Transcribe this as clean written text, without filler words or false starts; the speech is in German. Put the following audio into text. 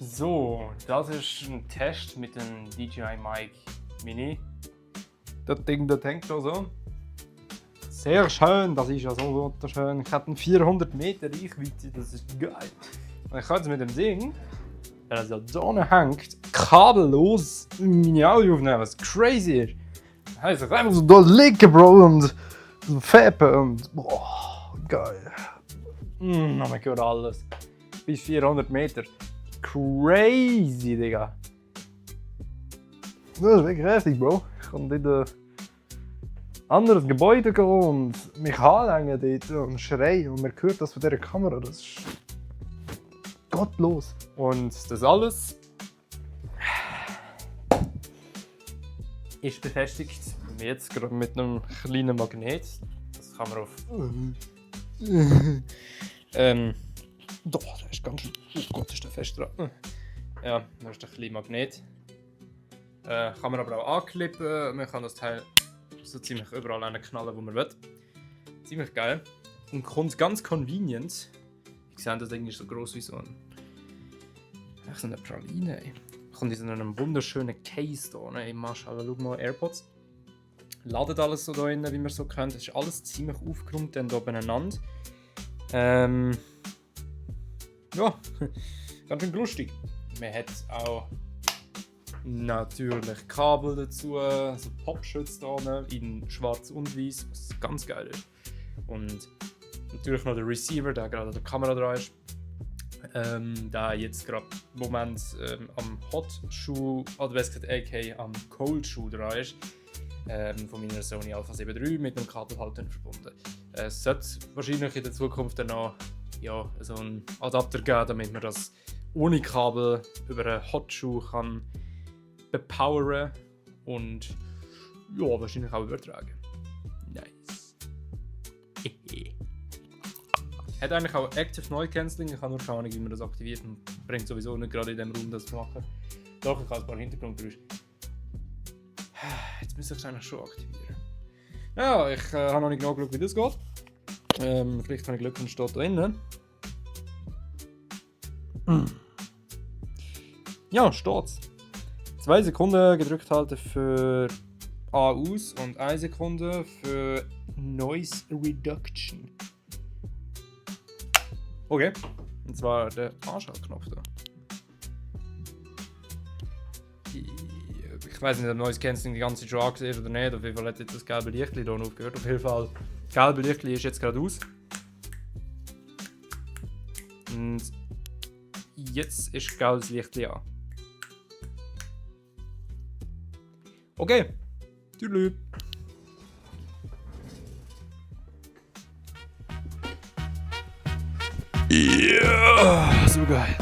So, das ist ein Test mit dem DJI Mic Mini. Das Ding, das hängt da so. Sehr schön, das ist ja so wunderschön. Ich habe eine 400 Meter Reichweite, das ist geil. Und ich kann jetzt mit dem Ding, wenn es ja da hängt, kabellos meine Audio aufnehmen, was crazy ist. Das heisst, ich kann einfach so da liegen, Bro, und so fappen und boah, geil. Man hört alles. Bis 400 Meter. Crazy, Digga. Das ist wirklich heftig, Bro. Ich kann in ein anderes Gebäude gehen und mich anlängen dort und schreien. Und man hört das von dieser Kamera. Das ist gottlos. Und das alles ist befestigt. Jetzt gerade mit einem kleinen Magnet. Das kann man auf. Doch, der ist ganz schön. Oh Gott, ist der fest dran. Ja, da ist der kleine Magnet. Kann man aber auch anklippen. Man kann das Teil so ziemlich überall reinknallen, wo man will. Ziemlich geil. Und kommt ganz convenient. Ich sehe, das Ding ist so groß wie so eine Praline. Ey. Kommt in so einem wunderschönen Case da. Ne? Maschallah, schau mal, AirPods. Ladet alles so da rein, wie man so kennt. Das ist alles ziemlich aufgeräumt dann da beieinander. Ja, ganz schön lustig. Man hat auch natürlich Kabel dazu, so Popschutz da in schwarz und weiß, was ganz geil ist. Und natürlich noch der Receiver, der gerade an der Kamera dran ist. Der jetzt gerade im Moment am Hot Shoe, oder besser gesagt aka am Cold Shoe dran ist. Von meiner Sony Alpha 7 III mit einem Kabelhalter verbunden. Es sollte wahrscheinlich in der Zukunft dann noch so einen Adapter geben, damit man das ohne Kabel über einen Hotshoe kann bepowern und wahrscheinlich auch übertragen. Nice. Hat eigentlich auch Active Noise Cancelling. Ich habe nur keine Ahnung, wie man das aktiviert und bringt sowieso nicht gerade in dem Raum das zu machen. Doch, ich habe ein paar Hintergrundgeräusche. Jetzt müsste ich es eigentlich schon aktivieren. Ja, ich habe noch nicht genau geschaut, wie das geht. Vielleicht habe ich Glück und es steht da innen. Ja, steht's. 2 Sekunden gedrückt halten für A aus und 1 Sekunde für Noise Reduction. Okay, und zwar der Anschaltknopf da. Ich weiß nicht, ob Noise Cancelling die ganze Zeit schon angesehen ist oder nicht. Auf jeden Fall hat jetzt das gelbe Lichtchen hier aufgehört. Auf jeden Fall, das gelbe Lichtchen ist jetzt gerade aus. Und jetzt ist gelbes Lichtchen an. Okay, tschüss. Ja, so geil.